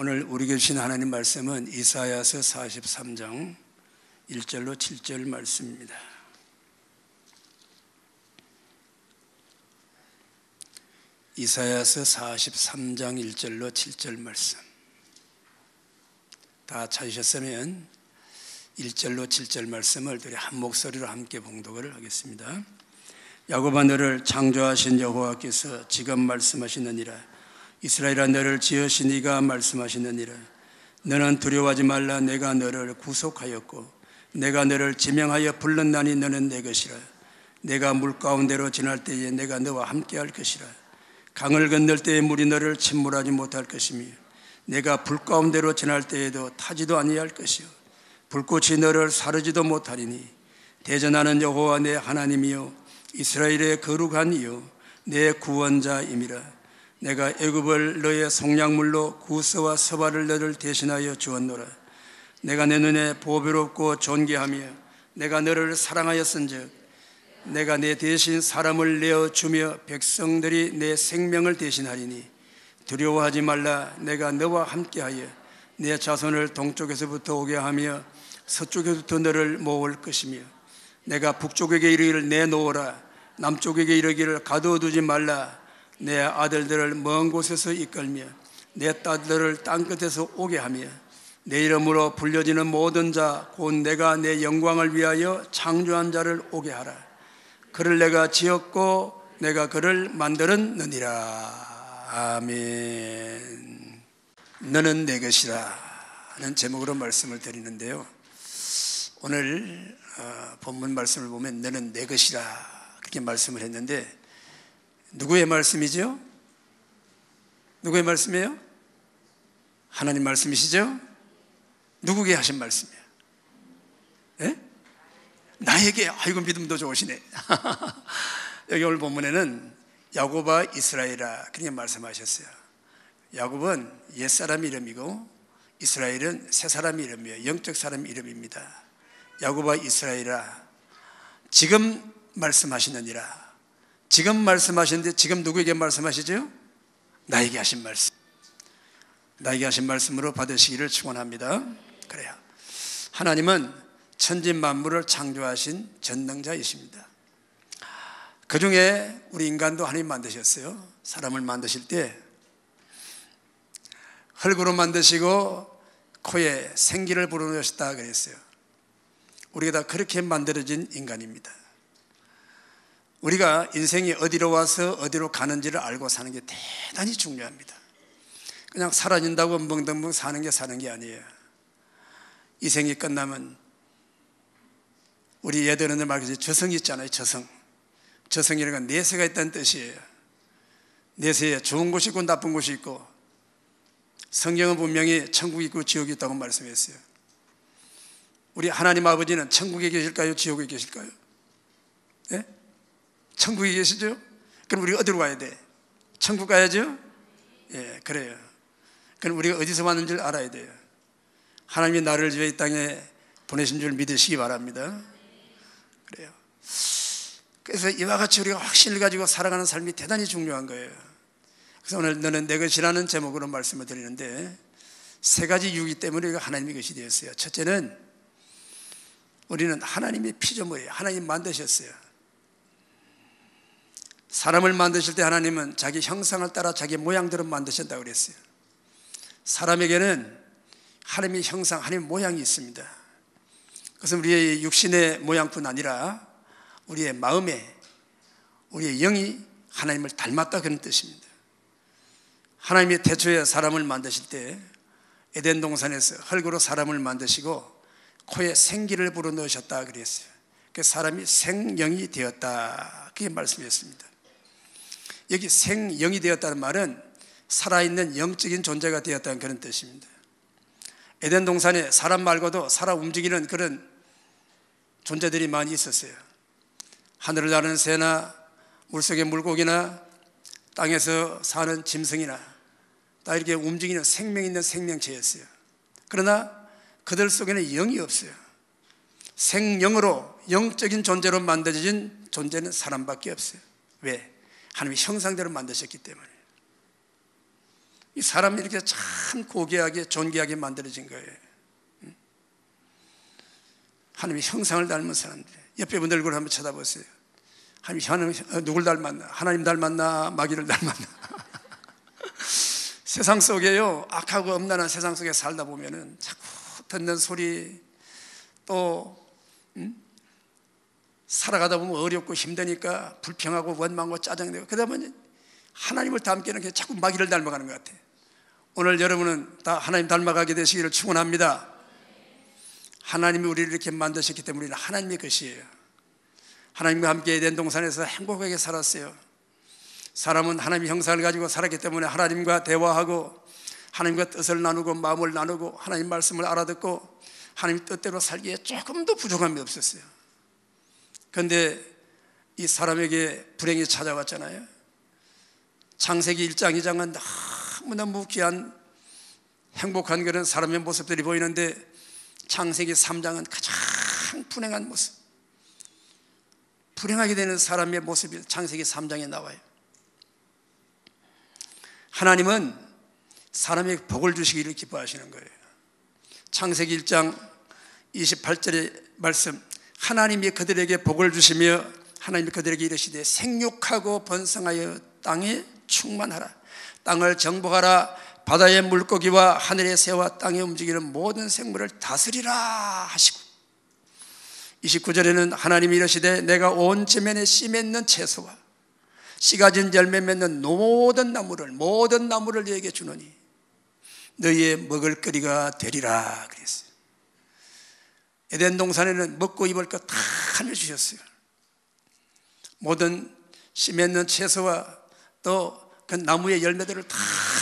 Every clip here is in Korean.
오늘 우리에게 주신 하나님 말씀은 이사야서 43장 1절로 7절 말씀입니다. 이사야서 43장 1절로 7절 말씀. 다 찾으셨으면 1절로 7절 말씀을 우리 한 목소리로 함께 봉독을 하겠습니다. 야곱아, 너를 창조하신 여호와께서 지금 말씀하시느니라. 이스라엘아, 너를 지으신 이가 말씀하시느니라. 너는 두려워하지 말라. 내가 너를 구속하였고 내가 너를 지명하여 불렀나니 너는 내 것이라. 내가 물 가운데로 지날 때에 내가 너와 함께할 것이라. 강을 건널 때에 물이 너를 침몰하지 못할 것이며 내가 불 가운데로 지날 때에도 타지도 아니할 것이요 불꽃이 너를 사르지도 못하리니 대전하는 여호와 내 하나님이요 이스라엘의 거룩한 이요 내 구원자임이라. 내가 애굽을 너의 속량물로 구스와 서발을 너를 대신하여 주었노라. 내가 내 눈에 보배롭고 존귀하며 내가 너를 사랑하였은즉 내가 내 대신 사람을 내어주며 백성들이 내 생명을 대신하리니 두려워하지 말라. 내가 너와 함께하여 내 자손을 동쪽에서부터 오게 하며 서쪽에서부터 너를 모을 것이며 내가 북쪽에게 이르기를 내놓으라. 남쪽에게 이르기를 가두어두지 말라. 내 아들들을 먼 곳에서 이끌며 내 딸들을 땅끝에서 오게 하며 내 이름으로 불려지는 모든 자 곧 내가 내 영광을 위하여 창조한 자를 오게 하라. 그를 내가 지었고 내가 그를 만들었느니라. 아멘. 너는 내 것이라 하는 제목으로 말씀을 드리는데요, 오늘 본문 말씀을 보면 너는 내 것이라 그렇게 말씀을 했는데 누구의 말씀이죠? 누구의 말씀이에요? 하나님 말씀이시죠? 누구에게 하신 말씀이에요? 예? 나에게. 아이고, 믿음도 좋으시네. 여기 오늘 본문에는 야곱아 이스라엘아 그렇게 말씀하셨어요. 야곱은 옛사람 이름이고 이스라엘은 새사람 이름이에요. 영적 사람 이름입니다. 야곱아 이스라엘아, 지금 말씀하시느니라. 지금 말씀하시는데 지금 누구에게 말씀하시죠? 나에게 하신 말씀. 나에게 하신 말씀으로 받으시기를 축원합니다. 그래요. 하나님은 천지 만물을 창조하신 전능자이십니다. 그 중에 우리 인간도 하나님 만드셨어요. 사람을 만드실 때 흙으로 만드시고 코에 생기를 불어넣으셨다 그랬어요. 우리가 다 그렇게 만들어진 인간입니다. 우리가 인생이 어디로 와서 어디로 가는지를 알고 사는 게 대단히 중요합니다. 그냥 사라진다고 멍덩멍 사는 게 아니에요. 이 생이 끝나면 우리 예전에 말하듯이 저승이 있잖아요. 저승이라는 건 내세가 있다는 뜻이에요. 내세에 좋은 곳이 있고 나쁜 곳이 있고, 성경은 분명히 천국이 있고 지옥이 있다고 말씀했어요. 우리 하나님 아버지는 천국에 계실까요? 지옥에 계실까요? 네? 천국에 계시죠? 그럼 우리가 어디로 가야 돼? 천국 가야죠? 예, 그래요. 그럼 우리가 어디서 왔는지를 알아야 돼요. 하나님이 나를 이 땅에 보내신 줄 믿으시기 바랍니다. 그래요. 그래서 이와 같이 우리가 확신을 가지고 살아가는 삶이 대단히 중요한 거예요. 그래서 오늘 너는 내 것이라는 제목으로 말씀을 드리는데, 세 가지 이유이기 때문에 우리가 하나님의 것이 되었어요. 첫째는 우리는 하나님의 피조물이에요. 하나님 만드셨어요. 사람을 만드실 때 하나님은 자기 형상을 따라 자기 모양대로 만드셨다고 그랬어요. 사람에게는 하나님의 형상, 하나님의 모양이 있습니다. 그것은 우리의 육신의 모양뿐 아니라 우리의 마음에, 우리의 영이 하나님을 닮았다 그런 뜻입니다. 하나님이 태초에 사람을 만드실 때 에덴 동산에서 흙으로 사람을 만드시고 코에 생기를 불어넣으셨다 그랬어요. 그래서 사람이 생영이 되었다 그게 말씀이었습니다. 여기 생영이 되었다는 말은 살아있는 영적인 존재가 되었다는 그런 뜻입니다. 에덴 동산에 사람 말고도 살아 움직이는 그런 존재들이 많이 있었어요. 하늘을 나는 새나 물속의 물고기나 땅에서 사는 짐승이나 다 이렇게 움직이는 생명 있는 생명체였어요. 그러나 그들 속에는 영이 없어요. 생영으로 영적인 존재로 만들어진 존재는 사람밖에 없어요. 왜? 하나님의 형상대로 만드셨기 때문에. 이 사람이 이렇게 참 고귀하게 존귀하게 만들어진 거예요. 하나님의 형상을 닮은 사람들. 옆에 분 얼굴을 한번 쳐다보세요. 하나님 누굴 닮았나? 하나님 닮았나? 마귀를 닮았나? 세상 속에요, 악하고 엄란한 세상 속에 살다 보면은 자꾸 듣는 소리, 또 살아가다 보면 어렵고 힘드니까 불평하고 원망하고 짜증내고, 그러다 보니 하나님을 닮기는 그냥 자꾸 마귀를 닮아가는 것 같아요. 오늘 여러분은 다 하나님 닮아가게 되시기를 축원합니다. 하나님이 우리를 이렇게 만드셨기 때문에 우리는 하나님의 것이에요. 하나님과 함께 에덴 동산에서 행복하게 살았어요. 사람은 하나님의 형상을 가지고 살았기 때문에 하나님과 대화하고 하나님과 뜻을 나누고 마음을 나누고 하나님 말씀을 알아듣고 하나님 뜻대로 살기에 조금도 부족함이 없었어요. 그런데 이 사람에게 불행이 찾아왔잖아요. 창세기 1장 2장은 너무너무 귀한 행복한 그런 사람의 모습들이 보이는데 창세기 3장은 가장 불행한 모습, 불행하게 되는 사람의 모습이 창세기 3장에 나와요. 하나님은 사람에게 복을 주시기를 기뻐하시는 거예요. 창세기 1장 28절의 말씀, 하나님이 그들에게 복을 주시며 하나님이 그들에게 이르시되 생육하고 번성하여 땅에 충만하라, 땅을 정복하라, 바다의 물고기와 하늘의 새와 땅에 움직이는 모든 생물을 다스리라 하시고, 29절에는 하나님이 이르시되 내가 온 지면에 씨 맺는 채소와 씨 가진 열매 맺는 모든 나무를 너에게 주노니 너희의 먹을거리가 되리라 그랬어요. 에덴 동산에는 먹고 입을 것 다 하늘 주셨어요. 모든 씨 맺는 채소와 또 그 나무의 열매들을 다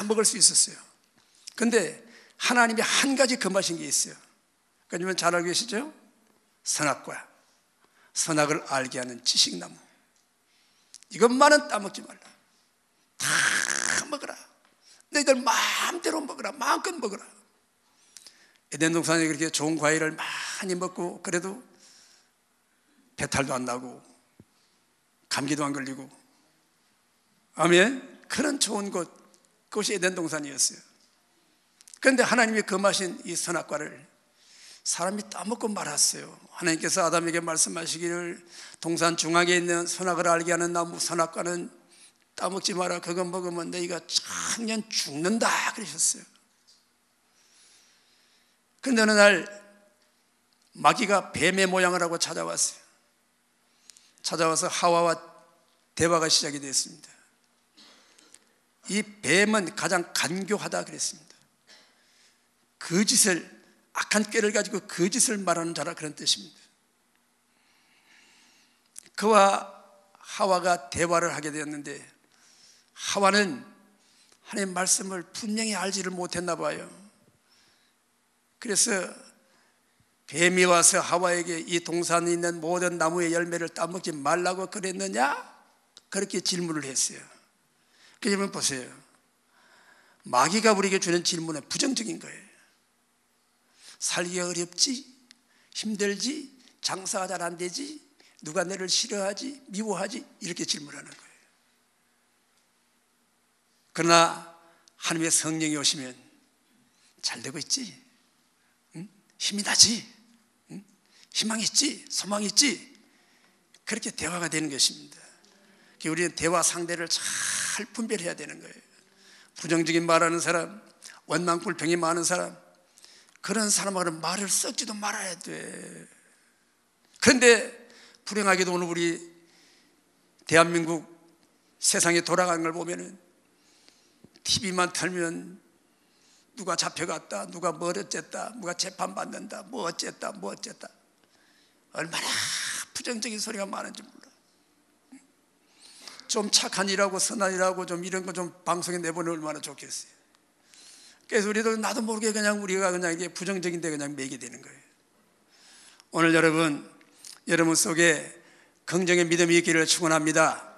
먹을 수 있었어요. 그런데 하나님이 한 가지 금하신 게 있어요. 그러면 잘 알고 계시죠? 선악과 선악을 알게 하는 지식나무, 이것만은 따먹지 말라. 다 먹어라. 너희들 마음대로 먹어라. 마음껏 먹어라. 에덴 동산에 그렇게 좋은 과일을 많이 먹고 그래도 배탈도 안 나고 감기도 안 걸리고, 아멘. 그런 좋은 그것이 에덴 동산이었어요. 그런데 하나님이 금하신 이 선악과를 사람이 따먹고 말았어요. 하나님께서 아담에게 말씀하시기를 동산 중앙에 있는 선악을 알게 하는 나무 선악과는 따먹지 마라. 그거 먹으면 너희가 천년 죽는다 그러셨어요. 그런데 어느 날 마귀가 뱀의 모양을 하고 찾아왔어요. 찾아와서 하와와 대화가 시작이 됐습니다. 이 뱀은 가장 간교하다 그랬습니다. 거짓을, 악한 꾀를 가지고 거짓을 말하는 자라, 그런 뜻입니다. 그와 하와가 대화를 하게 되었는데 하와는 하나님의 말씀을 분명히 알지를 못했나 봐요. 그래서 뱀이 와서 하와에게 이 동산에 있는 모든 나무의 열매를 따먹지 말라고 그랬느냐? 그렇게 질문을 했어요. 그러면 보세요. 마귀가 우리에게 주는 질문은 부정적인 거예요. 살기가 어렵지? 힘들지? 장사가 잘 안 되지? 누가 너를 싫어하지? 미워하지? 이렇게 질문하는 거예요. 그러나 하나님의 성령이 오시면 잘 되고 있지? 응? 힘이 나지? 응? 희망이 있지? 소망이 있지? 그렇게 대화가 되는 것입니다. 우리는 대화 상대를 잘 분별해야 되는 거예요. 부정적인 말하는 사람, 원망불평이 많은 사람, 그런 사람하고는 말을 섞지도 말아야 돼. 그런데 불행하게도 오늘 우리 대한민국 세상에 돌아가는 걸 보면은 TV만 틀면 누가 잡혀갔다, 누가 뭘 어쨌다, 누가 재판받는다, 뭐 어쨌다, 뭐 어쨌다. 얼마나 부정적인 소리가 많은지 몰라. 좀 착한 일하고 선한 일하고 좀 이런 거 좀 방송에 내보내면 얼마나 좋겠어요. 그래서 우리도 나도 모르게 그냥 우리가 그냥 이게 부정적인데 그냥 매게 되는 거예요. 오늘 여러분 속에 긍정의 믿음이 있기를 축원합니다.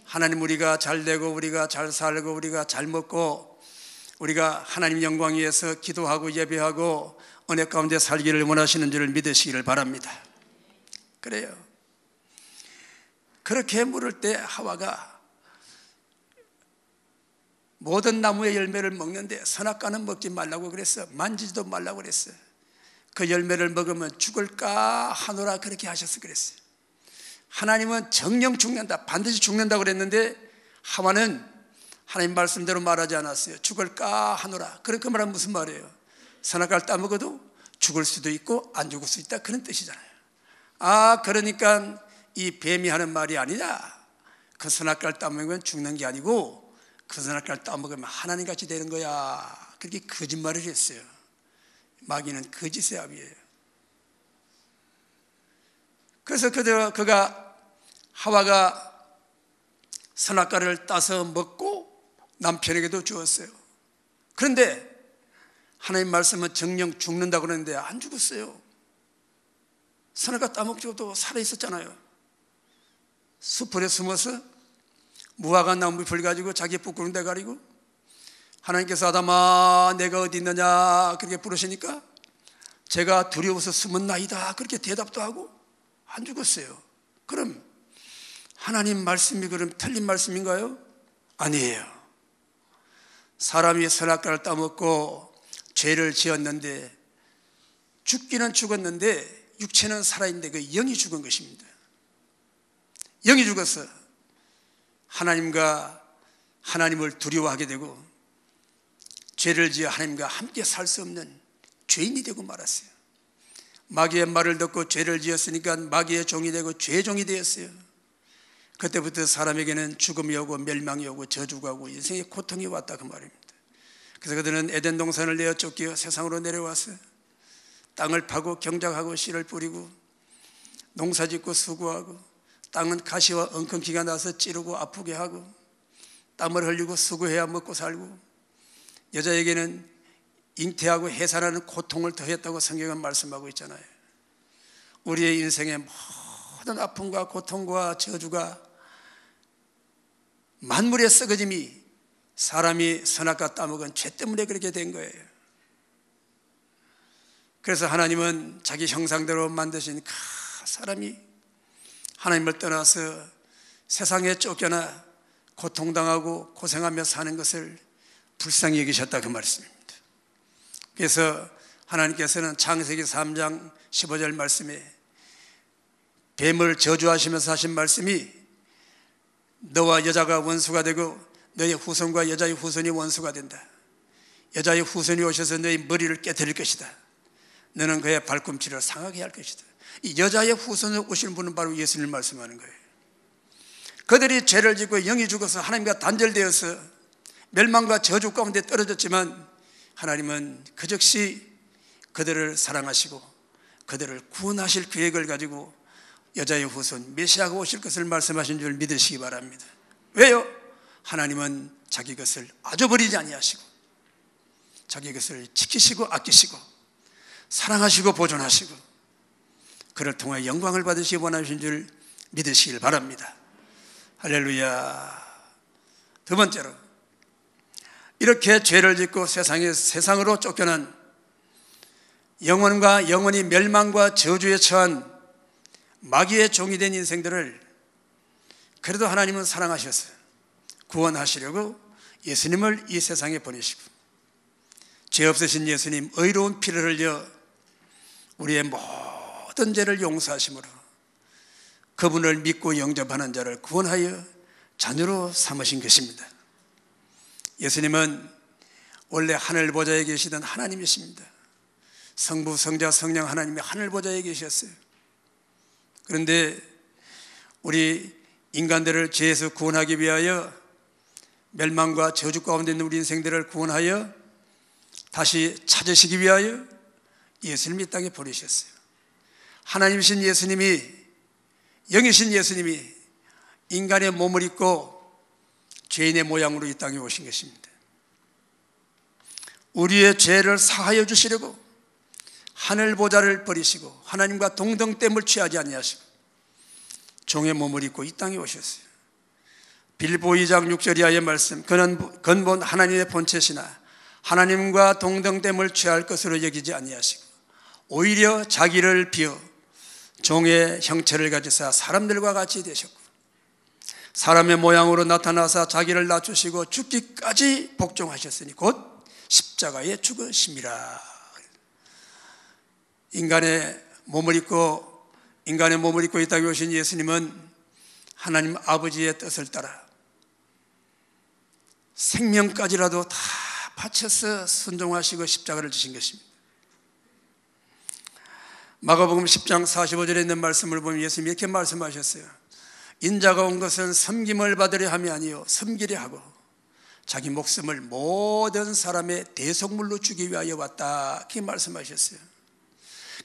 하나님, 우리가 잘 되고 우리가 잘 살고 우리가 잘 먹고 우리가 하나님 영광 위해서 기도하고 예배하고 은혜 가운데 살기를 원하시는 줄을 믿으시기를 바랍니다. 그래요. 그렇게 물을 때 하와가 모든 나무의 열매를 먹는데 선악과는 먹지 말라고 그랬어. 만지지도 말라고 그랬어. 그 열매를 먹으면 죽을까 하노라 그렇게 하셔서 그랬어요. 하나님은 정령 죽는다, 반드시 죽는다고 그랬는데 하와는 하나님 말씀대로 말하지 않았어요. 죽을까 하노라. 그 말은 무슨 말이에요? 선악과를 따먹어도 죽을 수도 있고 안 죽을 수 있다, 그런 뜻이잖아요. 그러니까 이 뱀이 하는 말이 아니라 그 선악과를 따먹으면 죽는 게 아니고 그 선악과를 따먹으면 하나님같이 되는 거야, 그렇게 거짓말을 했어요. 마귀는 거짓의 아비예요. 그래서 하와가 선악과를 따서 먹고 남편에게도 주었어요. 그런데 하나님 말씀은 정령 죽는다고 그러는데 안 죽었어요. 선악과 따먹고도 살아있었잖아요. 숲풀에 숨어서 무화과 나무잎을 가지고 자기 부끄러운 데 가리고 하나님께서 아담아 내가 어디 있느냐 그렇게 부르시니까 제가 두려워서 숨은 나이다 그렇게 대답도 하고 안 죽었어요. 그럼 하나님 말씀이 그럼 틀린 말씀인가요? 아니에요. 사람이 선악과를 따먹고 죄를 지었는데 죽기는 죽었는데 육체는 살아있는데 그 영이 죽은 것입니다. 영이 죽어서 하나님을 두려워하게 되고 죄를 지어 하나님과 함께 살 수 없는 죄인이 되고 말았어요. 마귀의 말을 듣고 죄를 지었으니까 마귀의 종이 되고 죄의 종이 되었어요. 그때부터 사람에게는 죽음이 오고 멸망이 오고 저주가 오고 인생의 고통이 왔다 그 말입니다. 그래서 그들은 에덴 동산을 내어 쫓겨 세상으로 내려와서 땅을 파고 경작하고 씨를 뿌리고 농사짓고 수고하고 땅은 가시와 엉겅퀴가 나서 찌르고 아프게 하고 땀을 흘리고 수고해야 먹고 살고 여자에게는 잉태하고 해산하는 고통을 더했다고 성경은 말씀하고 있잖아요. 우리의 인생의 모든 아픔과 고통과 저주가 만물의 썩어짐이 사람이 선악과 따먹은 죄 때문에 그렇게 된 거예요. 그래서 하나님은 자기 형상대로 만드신 사람이 하나님을 떠나서 세상에 쫓겨나 고통당하고 고생하며 사는 것을 불쌍히 여기셨다 그 말씀입니다. 그래서 하나님께서는 창세기 3장 15절 말씀에 뱀을 저주하시면서 하신 말씀이 너와 여자가 원수가 되고 너의 후손과 여자의 후손이 원수가 된다. 여자의 후손이 오셔서 너의 머리를 깨뜨릴 것이다. 너는 그의 발꿈치를 상하게 할 것이다. 이 여자의 후손에 오시는 분은 바로 예수님을 말씀하는 거예요. 그들이 죄를 짓고 영이 죽어서 하나님과 단절되어서 멸망과 저주 가운데 떨어졌지만 하나님은 그 즉시 그들을 사랑하시고 그들을 구원하실 계획을 가지고 여자의 후손 메시아가 오실 것을 말씀하신 줄 믿으시기 바랍니다. 왜요? 하나님은 자기 것을 아줘버리지 아니하시고 자기 것을 지키시고 아끼시고 사랑하시고 보존하시고 그를 통해 영광을 받으시기 원하신 줄 믿으시길 바랍니다. 할렐루야. 두 번째로 이렇게 죄를 짓고 세상으로 쫓겨난 영혼과 영혼이 멸망과 저주에 처한 마귀의 종이 된 인생들을 그래도 하나님은 사랑하셔서 구원하시려고 예수님을 이 세상에 보내시고 죄 없으신 예수님 의로운 피를 흘려 우리의 모든 죄를 용서하심으로 그분을 믿고 영접하는 자를 구원하여 자녀로 삼으신 것입니다. 예수님은 원래 하늘 보좌에 계시던 하나님이십니다. 성부, 성자, 성령 하나님이 하늘 보좌에 계셨어요. 그런데 우리 인간들을 죄에서 구원하기 위하여 멸망과 저주 가운데 있는 우리 인생들을 구원하여 다시 찾으시기 위하여 예수님이 이 땅에 보내셨어요. 하나님이신 예수님이, 영이신 예수님이 인간의 몸을 입고 죄인의 모양으로 이 땅에 오신 것입니다. 우리의 죄를 사하여 주시려고 하늘 보좌를 버리시고 하나님과 동등됨을 취하지 아니하시고 종의 몸을 입고 이 땅에 오셨어요. 빌보 2장 6절 이하의 말씀, 그는 근본 하나님의 본체시나 하나님과 동등됨을 취할 것으로 여기지 아니하시고 오히려 자기를 비어 종의 형체를 가지사 사람들과 같이 되셨고 사람의 모양으로 나타나사 자기를 낮추시고 죽기까지 복종하셨으니 곧 십자가에 죽으심이라. 인간의 몸을 입고 있다고 오신 예수님은 하나님 아버지의 뜻을 따라 생명까지라도 다 바쳐서 순종하시고 십자가를 지신 것입니다. 마가복음 10장 45절에 있는 말씀을 보면 예수님이 이렇게 말씀하셨어요. 인자가 온 것은 섬김을 받으려 함이 아니요 섬기려 하고 자기 목숨을 모든 사람의 대속물로 주기 위하여 왔다, 그렇게 말씀하셨어요.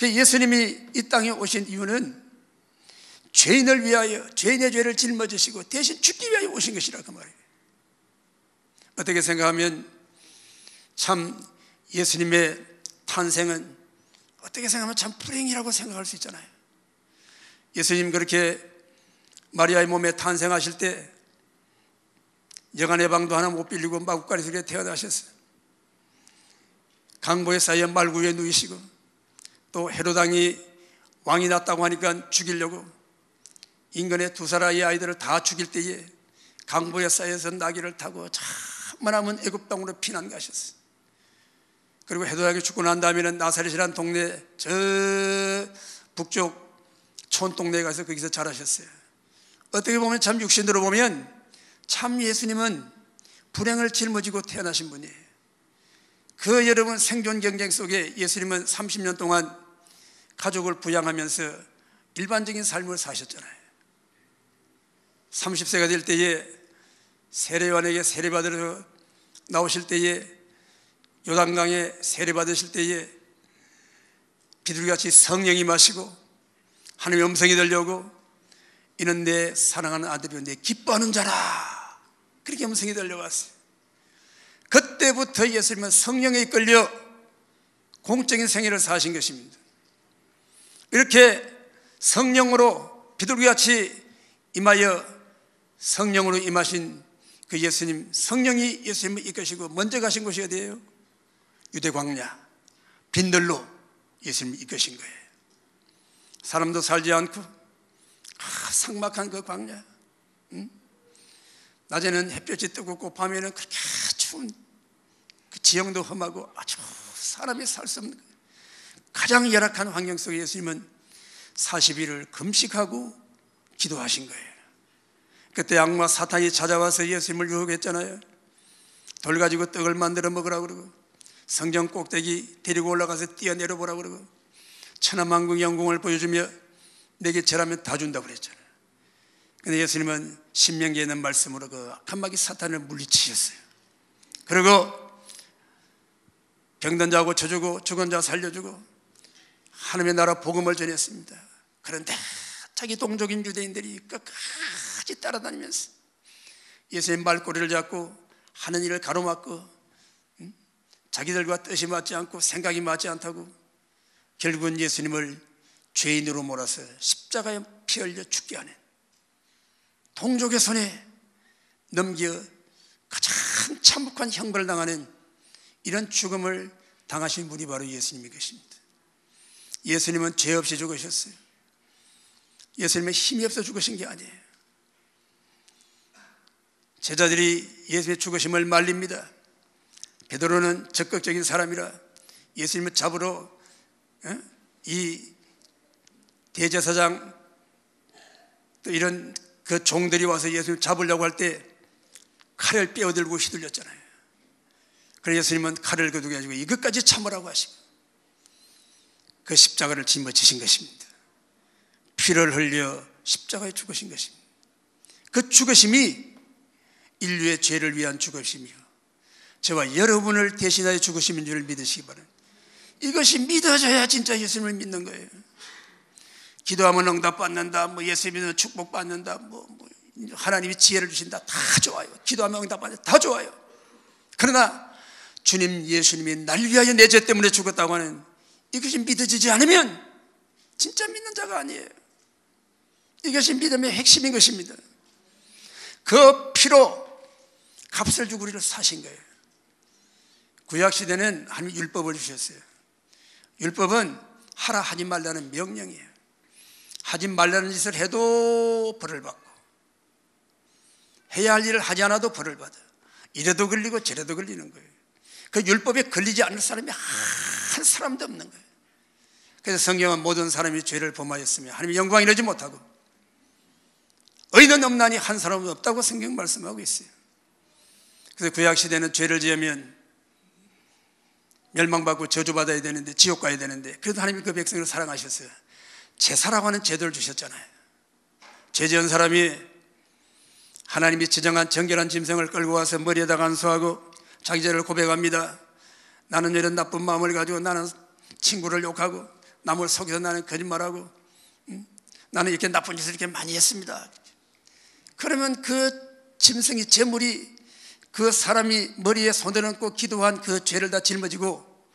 예수님이 이 땅에 오신 이유는 죄인을 위하여 죄인의 죄를 짊어지시고 대신 죽기 위하여 오신 것이라, 그 말이에요. 어떻게 생각하면 참 예수님의 탄생은 어떻게 생각하면 참 불행이라고 생각할 수 있잖아요. 예수님 그렇게 마리아의 몸에 탄생하실 때 여간의 방도 하나 못 빌리고 마구간에 속에 태어나셨어요. 강보에 쌓여 말구에 누이시고 또 헤로당이 왕이 났다고 하니까 죽이려고 인근의 두 사람의 아이들을 다 죽일 때에 강보에 쌓여서 나귀를 타고 참만하면 애굽 땅으로 피난 가셨어요. 그리고 헤로당이 죽고 난 다음에는 나사렛이라는 동네, 저 북쪽 촌동네에 가서 거기서 자라셨어요. 어떻게 보면 참 육신으로 보면 참 예수님은 불행을 짊어지고 태어나신 분이에요. 그 여러분 생존 경쟁 속에 예수님은 30년 동안 가족을 부양하면서 일반적인 삶을 사셨잖아요. 30세가 될 때에 세례요한에게 세례받으러 나오실 때에 요단강에 세례받으실 때에 비둘기같이 성령이 임하시고 하나님의 음성이 들려오고 이는 내 사랑하는 아들이요 내 기뻐하는 자라, 그렇게 음성이 들려왔어요. 그때부터 예수님은 성령에 이끌려 공적인 생애를 사신 것입니다. 이렇게 성령으로 비둘기같이 임하여 성령으로 임하신 그 예수님, 성령이 예수님을 이끄시고 먼저 가신 곳이 어디예요? 유대 광야 빈들로 예수님이 이끄신 거예요. 사람도 살지 않고 삭막한 그 광야, 낮에는 햇볕이 뜨겁고 밤에는 그렇게 추운 그 지형도 험하고 아주 사람이 살 수 없는 가장 열악한 환경 속에 예수님은 40일을 금식하고 기도하신 거예요. 그때 악마 사탄이 찾아와서 예수님을 유혹했잖아요. 돌 가지고 떡을 만들어 먹으라고 그러고 성전 꼭대기 데리고 올라가서 뛰어내려 보라고 그러고 천하만국 영광을 보여주며 내게 절하면 다 준다고 그랬잖아요. 그런데 예수님은 신명기에 있는 말씀으로 그 악한 마귀 사탄을 물리치셨어요. 그리고 병든 자하고 쳐주고 죽은 자 살려주고 하나님의 나라 복음을 전했습니다. 그런데 자기 동족인 유대인들이 끝까지 따라다니면서 예수님 말꼬리를 잡고 하는 일을 가로막고 자기들과 뜻이 맞지 않고 생각이 맞지 않다고 결국은 예수님을 죄인으로 몰아서 십자가에 피 흘려 죽게 하는, 동족의 손에 넘겨 가장 참혹한 형벌을 당하는 이런 죽음을 당하신 분이 바로 예수님이 것입니다. 예수님은 죄 없이 죽으셨어요. 예수님은 힘이 없어 죽으신 게 아니에요. 제자들이 예수님의 죽으심을 말립니다. 베드로는 적극적인 사람이라 예수님을 잡으러 이 대제사장 또 이런 그 종들이 와서 예수님을 잡으려고 할 때 칼을 빼어들고 휘둘렸잖아요. 그래서 예수님은 칼을 거두게 가지고 이것까지 참으라고 하시고 그 십자가를 짊어지신 것입니다. 피를 흘려 십자가에 죽으신 것입니다. 그 죽으심이 인류의 죄를 위한 죽으심이요 저와 여러분을 대신하여 죽으심인 줄 믿으시기 바랍니다. 이것이 믿어져야 진짜 예수님을 믿는 거예요. 기도하면 응답받는다, 뭐 예수님은 축복받는다, 뭐 하나님이 지혜를 주신다, 다 좋아요. 기도하면 응답받는다, 다 좋아요. 그러나 주님 예수님이 날 위하여 내 죄 때문에 죽었다고 하는 이것이 믿어지지 않으면 진짜 믿는 자가 아니에요. 이것이 믿음의 핵심인 것입니다. 그 피로 값을 주고 우리를 사신 거예요. 구약시대는 하나님 율법을 주셨어요. 율법은 하라 하지 말라는 명령이에요. 하지 말라는 짓을 해도 벌을 받고 해야 할 일을 하지 않아도 벌을 받아. 이래도 걸리고 저래도 걸리는 거예요. 그 율법에 걸리지 않을 사람이 한 사람도 없는 거예요. 그래서 성경은 모든 사람이 죄를 범하였으며 하나님의 영광을 이루지 못하고 의인은 없나니 한 사람은 없다고 성경 말씀하고 있어요. 그래서 구약시대는 죄를 지으면 멸망받고 저주받아야 되는데, 지옥 가야 되는데, 그래도 하나님이 그 백성을 사랑하셨어요. 제사라고 하는 제도를 주셨잖아요. 죄 지은 사람이 하나님이 지정한 정결한 짐승을 끌고 와서 머리에다가 안수하고 자기 죄를 고백합니다. 나는 이런 나쁜 마음을 가지고 나는 친구를 욕하고 남을 속여서 나는 거짓말하고 나는 이렇게 나쁜 짓을 이렇게 많이 했습니다. 그러면 그 짐승이, 제물이 그 사람이 머리에 손을 얹고 기도한 그 죄를 다 짊어지고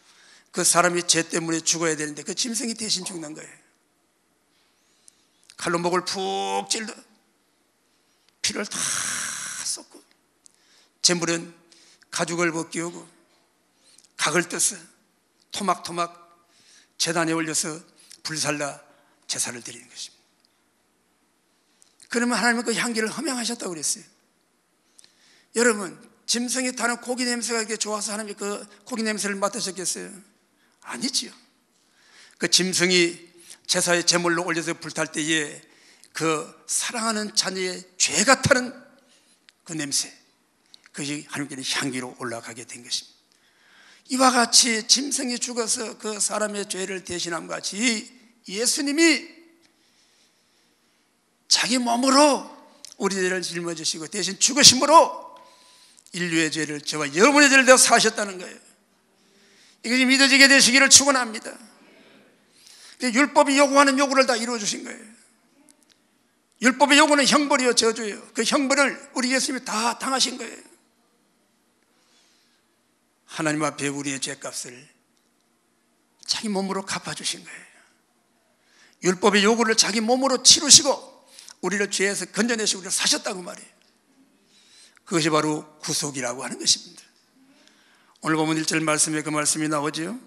그 사람이 죄 때문에 죽어야 되는데 그 짐승이 대신 죽는 거예요. 칼로 목을 푹 찔러 피를 다 쏟고, 제물은 가죽을 벗기우고 각을 떠서 토막토막 제단에 올려서 불살라 제사를 드리는 것입니다. 그러면 하나님은 그 향기를 흠양하셨다고 그랬어요. 여러분, 짐승이 타는 고기 냄새가 이렇게 좋아서 하나님이 그 고기 냄새를 맡으셨겠어요? 아니지요. 그 짐승이 제사의 제물로 올려서 불탈 때에 그 사랑하는 자녀의 죄가 타는 그 냄새, 그것이 하나님께는 향기로 올라가게 된 것입니다. 이와 같이 짐승이 죽어서 그 사람의 죄를 대신함 같이 예수님이 자기 몸으로 우리 죄를 짊어지시고 대신 죽으심으로 인류의 죄를, 저와 여러분의 죄를 다 사하셨다는 거예요. 이것이 믿어지게 되시기를 축원합니다. 율법이 요구하는 요구를 다 이루어 주신 거예요. 율법의 요구는 형벌이요 저주예요. 그 형벌을 우리 예수님이 다 당하신 거예요. 하나님 앞에 우리의 죄값을 자기 몸으로 갚아주신 거예요. 율법의 요구를 자기 몸으로 치르시고 우리를 죄에서 건져내시고 우리를 사셨다고 말이에요. 그것이 바로 구속이라고 하는 것입니다. 오늘 보면 1절 말씀에 그 말씀이 나오지요.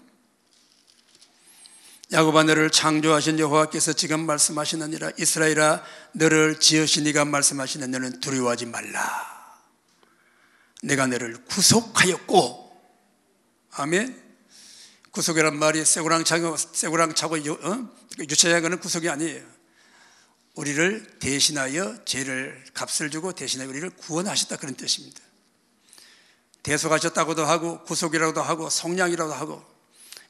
야곱아, 너를 창조하신 여호와께서 지금 말씀하시느니라. 이스라엘아, 너를 지으신 이가 말씀하시는 너는 두려워하지 말라. 내가 너를 구속하였고. 아멘. 구속이란 말이 쇠고랑 차고 유치하는 것은 구속이 아니에요. 우리를 대신하여 죄를 값을 주고 대신하여 우리를 구원하셨다, 그런 뜻입니다. 대속하셨다고도 하고 구속이라고도 하고 속량이라고도 하고,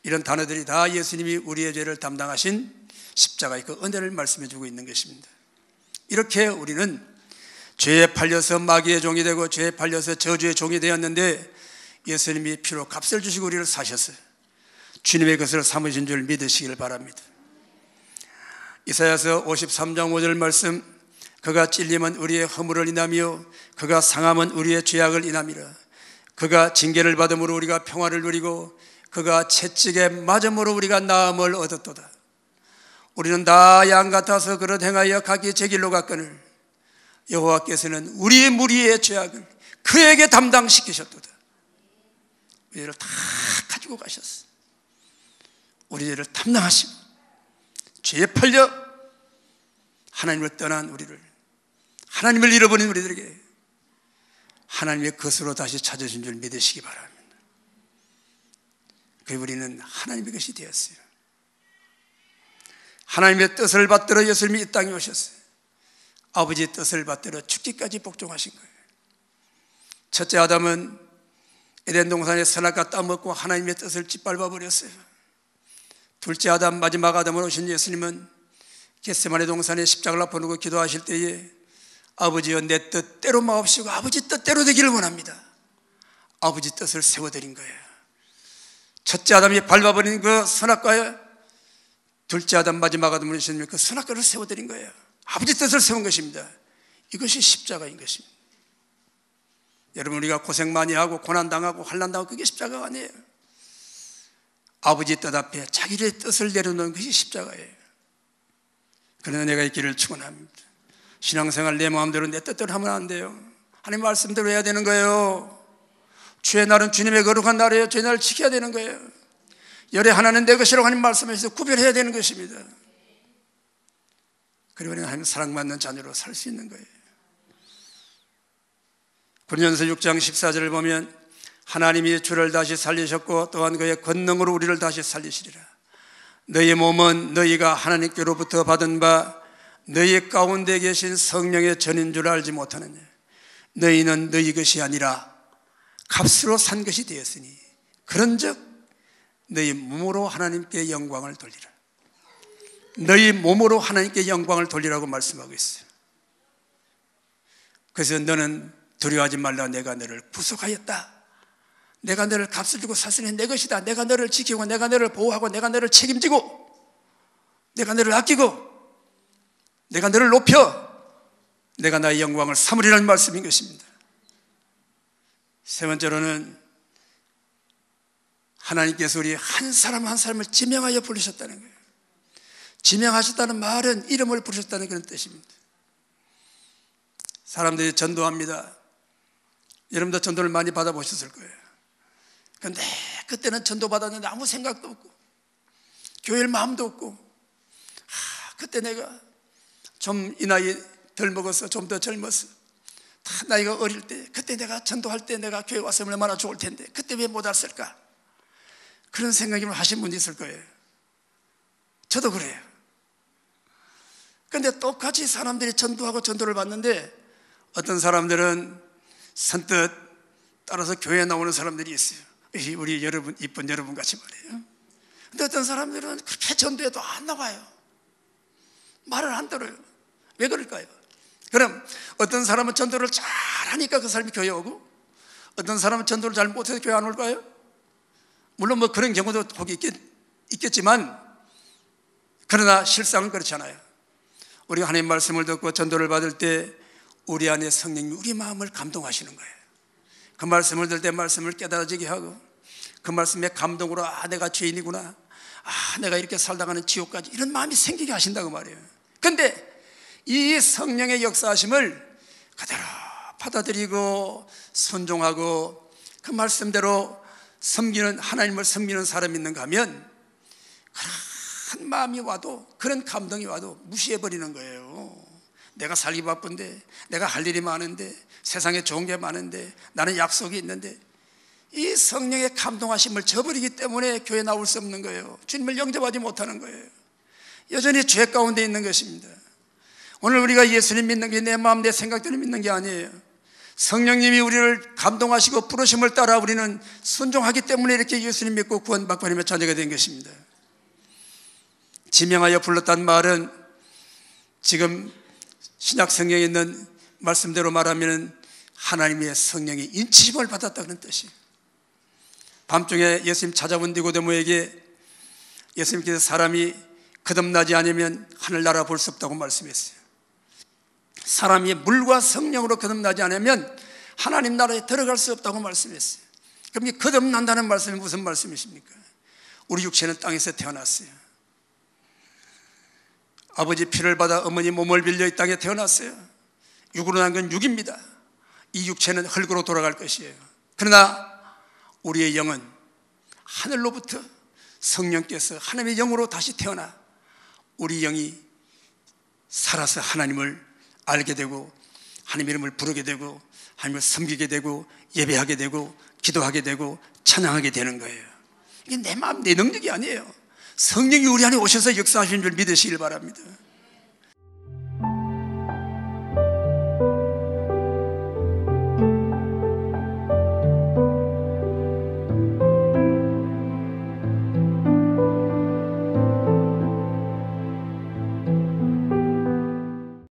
이런 단어들이 다 예수님이 우리의 죄를 담당하신 십자가의 그 은혜를 말씀해 주고 있는 것입니다. 이렇게 우리는 죄에 팔려서 마귀의 종이 되고 죄에 팔려서 저주의 종이 되었는데 예수님이 피로 값을 주시고 우리를 사셨어요. 주님의 것을 삼으신 줄 믿으시길 바랍니다. 이사야서 53장 5절 말씀, 그가 찔림은 우리의 허물을 인하며 그가 상함은 우리의 죄악을 인함이라. 그가 징계를 받음으로 우리가 평화를 누리고 그가 채찍에 맞음으로 우리가 나음을 얻었도다. 우리는 다 양 같아서 그릇 행하여 각기 제 길로 갔거늘 여호와께서는 우리의 무리의 죄악을 그에게 담당시키셨도다. 우리를 다 가지고 가셨어. 우리 죄를 담당하시고 죄에 팔려 하나님을 떠난 우리를, 하나님을 잃어버린 우리들에게 하나님의 것으로 다시 찾으신 줄 믿으시기 바랍니다. 그리고 우리는 하나님의 것이 되었어요. 하나님의 뜻을 받들어 예수님이 이 땅에 오셨어요. 아버지의 뜻을 받들어 죽기까지 복종하신 거예요. 첫째 아담은 에덴 동산에 선악과 따먹고 하나님의 뜻을 짓밟아 버렸어요. 둘째 아담, 마지막 아담으로 오신 예수님은 겟세마네 동산에 십자가를 앞에 기도하실 때에 아버지여, 내 뜻대로 마옵시고 아버지 뜻대로 되기를 원합니다. 아버지 뜻을 세워드린 거예요. 첫째 아담이 밟아버린 그 선악과에 둘째 아담, 마지막 아담으로 오신 그 선악과를 세워드린 거예요. 아버지 뜻을 세운 것입니다. 이것이 십자가인 것입니다. 여러분, 우리가 고생 많이 하고 고난당하고 환난당하고 그게 십자가가 아니에요. 아버지 뜻 앞에 자기의 뜻을 내려놓는 것이 십자가예요. 그러나 내가 있기를 축원합니다. 신앙생활 내 마음대로 내 뜻대로 하면 안 돼요. 하나님 말씀대로 해야 되는 거예요. 주의 날은 주님의 거룩한 날이에요. 주의 날을 지켜야 되는 거예요. 열의 하나는 내 것이라고 하나님 말씀에서 구별해야 되는 것입니다. 그리고 하나님 사랑받는 자녀로 살 수 있는 거예요. 고린도전서 6장 14절을 보면 하나님이 주를 다시 살리셨고 또한 그의 권능으로 우리를 다시 살리시리라. 너희 몸은 너희가 하나님께로부터 받은 바 너희 가운데 계신 성령의 전인 줄 알지 못하느냐. 너희는 너희 것이 아니라 값으로 산 것이 되었으니 그런즉 너희 몸으로 하나님께 영광을 돌리라. 너희 몸으로 하나님께 영광을 돌리라고 말씀하고 있어요. 그래서 너는 두려워하지 말라. 내가 너를 구속하였다. 내가 너를 값을 주고 샀으니 내 것이다. 내가 너를 지키고 내가 너를 보호하고 내가 너를 책임지고 내가 너를 아끼고 내가 너를 높여 내가 나의 영광을 삼으리라는 말씀인 것입니다. 세 번째로는 하나님께서 우리 한 사람 한 사람을 지명하여 부르셨다는 거예요. 지명하셨다는 말은 이름을 부르셨다는 그런 뜻입니다. 사람들이 전도합니다. 여러분도 전도를 많이 받아보셨을 거예요. 그런데 그때는 전도 받았는데 아무 생각도 없고 교회를 마음도 없고 그때 내가 좀 이 나이 덜 먹어서 좀 더 젊었어. 다 나이가 어릴 때 그때 내가 전도할 때 내가 교회 왔으면 얼마나 좋을 텐데 그때 왜 못 왔을까? 그런 생각을 하신 분이 있을 거예요. 저도 그래요. 그런데 똑같이 사람들이 전도하고 전도를 받는데 어떤 사람들은 선뜻 따라서 교회에 나오는 사람들이 있어요. 우리 여러분, 이쁜 여러분 같이 말이에요. 근데 어떤 사람들은 그렇게 전도해도 안 나와요. 말을 안 들어요. 왜 그럴까요? 그럼 어떤 사람은 전도를 잘하니까 그 사람이 교회 오고 어떤 사람은 전도를 잘 못해서 교회 안 올까요? 물론 뭐 그런 경우도 거기 있겠지만 그러나 실상은 그렇지 않아요. 우리가 하나님 말씀을 듣고 전도를 받을 때 우리 안에 성령님이 우리 마음을 감동하시는 거예요. 그 말씀을 들을 때 말씀을 깨달아지게 하고 그 말씀의 감동으로 내가 죄인이구나, 내가 이렇게 살다가는 지옥까지 이런 마음이 생기게 하신다고 말이에요. 그런데 이 성령의 역사하심을 그대로 받아들이고 순종하고 그 말씀대로 섬기는 하나님을 섬기는 사람이 있는가 하면 그런 마음이 와도 그런 감동이 와도 무시해버리는 거예요. 내가 살기 바쁜데 내가 할 일이 많은데 세상에 좋은 게 많은데 나는 약속이 있는데 이 성령의 감동하심을 저버리기 때문에 교회 나올 수 없는 거예요. 주님을 영접하지 못하는 거예요. 여전히 죄 가운데 있는 것입니다. 오늘 우리가 예수님 믿는 게 내 마음 내 생각대로 믿는 게 아니에요. 성령님이 우리를 감동하시고 부르심을 따라 우리는 순종하기 때문에 이렇게 예수님 믿고 구원받고 하나님의 자녀가 된 것입니다. 지명하여 불렀다는 말은 지금 신약 성경에 있는 말씀대로 말하면 하나님의 성령의 인치심을 받았다는 뜻이에요. 밤중에 예수님 찾아온 니고데모에게 예수님께서 사람이 거듭나지 않으면 하늘나라 볼 수 없다고 말씀했어요. 사람이 물과 성령으로 거듭나지 않으면 하나님 나라에 들어갈 수 없다고 말씀했어요. 그럼 이 거듭난다는 말씀이 무슨 말씀이십니까? 우리 육체는 땅에서 태어났어요. 아버지 피를 받아 어머니 몸을 빌려 이 땅에 태어났어요. 육으로 난 건 육입니다. 이 육체는 흙으로 돌아갈 것이에요. 그러나 우리의 영은 하늘로부터 성령께서 하나님의 영으로 다시 태어나 우리 영이 살아서 하나님을 알게 되고 하나님 이름을 부르게 되고 하나님을 섬기게 되고 예배하게 되고 기도하게 되고 찬양하게 되는 거예요. 이게 내 마음 내 능력이 아니에요. 성령이 우리 안에 오셔서 역사하시는 줄 믿으시길 바랍니다.